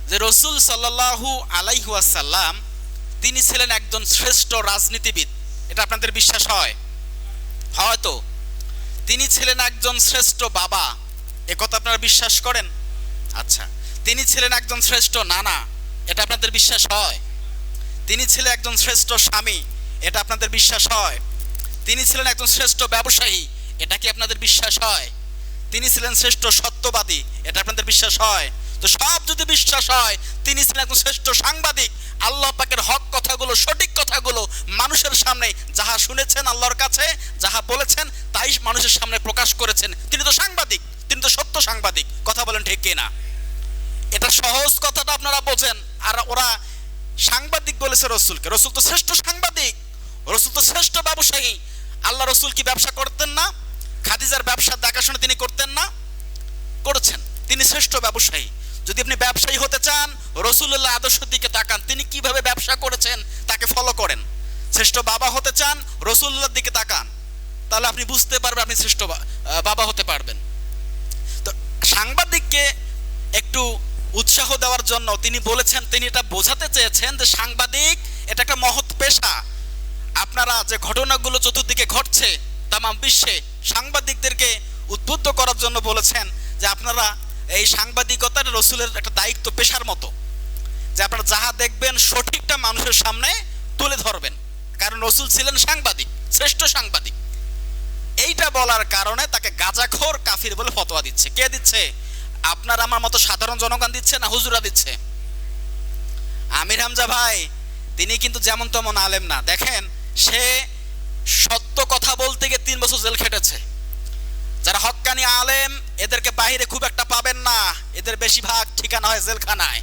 যে রাসূল সাল্লাল্লাহু আলাইহি ওয়াসাল্লাম তিনি ছিলেন একজন শ্রেষ্ঠ রাজনীতিবিদ। এটা আপনাদের বিশ্বাস হয়? হয়তো। তিনি ছিলেন একজন শ্রেষ্ঠ বাবা, একথা আপনারা বিশ্বাস করেন? আচ্ছা। তিনি ছিলেন একজন শ্রেষ্ঠ নানা, এটা আপনাদের বিশ্বাস হয়? তিনি ছিলেন একজন শ্রেষ্ঠ স্বামী, এটা আপনাদের বিশ্বাস হয়? তিনি ছিলেন একজন শ্রেষ্ঠ ব্যবসায়ী, এটা কি আপনাদের বিশ্বাস হয়? তিনি ছিলেন শ্রেষ্ঠ সত্যবাদী, এটা আপনাদের বিশ্বাস হয়? তো সব যদি বিশ্বাস হয়, তিনি ছিলেন একজন শ্রেষ্ঠ সাংবাদিক। আল্লাহ পাকের হক কথাগুলো, সঠিক কথাগুলো মানুষের সামনে যাহা শুনেছেন আল্লাহর কাছে, যাহা বলেছেন তাই মানুষের সামনে প্রকাশ করেছেন। তিনি তো সাংবাদিক, তিনি তো সত্য সাংবাদিক। কথা বলেন ঠিক কিনা? এটা সহজ কথাটা আপনারা বোঝেন। আর ওরা সাংবাদিক বলেছে রসুলকে। রসুল তো শ্রেষ্ঠ সাংবাদিক, রসুল তো শ্রেষ্ঠ ব্যবসায়ী। আল্লাহ রসুল কি ব্যবসা করতেন না? খাদিজার ব্যবসার দেখাশোনা তিনি করতেন না? করেছেন। তিনি শ্রেষ্ঠ ব্যবসায়ী। যদি আপনি ব্যবসায়ী হতে চান, রসুলুল্লাহ আদর্শের দিকে তাকান, তিনি কিভাবে ব্যবসা করেছেন তাকে ফলো করেন। শ্রেষ্ঠ বাবা হতে চান, রসুলুল্লাহর দিকে তাকান, তাহলে আপনি বুঝতে পারবেন, আপনি শ্রেষ্ঠ বাবা হতে পারবেন। তো সাংবাদিককে একটু উৎসাহ দেওয়ার জন্য তিনি বলেছেন, তিনি এটা বোঝাতে চেয়েছেন যে সাংবাদিক এটা একটা মহৎ পেশা। আপনারা যে ঘটনাগুলো চতুর্দিকে ঘটছে তামাম বিশ্বে, সাংবাদিকদেরকে উদ্বুদ্ধ করার জন্য বলেছেন যে আপনারা এই সাংবাদিকতার রসুলের একটা দায়িত্ব, পেশার মতো, যে আপনারা যাহা দেখবেন সঠিকটা মানুষের সামনে তুলে ধরবেন, কারণ রসুল ছিলেন সাংবাদিক, শ্রেষ্ঠ সাংবাদিক। এইটা বলার কারণে তাকে গাঁজাখোর কাফির বলে ফতোয়া দিচ্ছে। কে দিচ্ছে? আপনার আমার মতো সাধারণ জনগণ দিচ্ছে না হুজুরা দিচ্ছে? আমির হামজা ভাই তিনি কিন্তু যেমন তেমন আলেম না। দেখেন, সে সত্য কথা বলতে গিয়ে 3 বছর জেল খেটেছে। যারা হক্কানি আলেম এদেরকে বাইরে খুব একটা পাবেন না, এদের বেশিরভাগ ঠিকানা হয় জেলখানায়।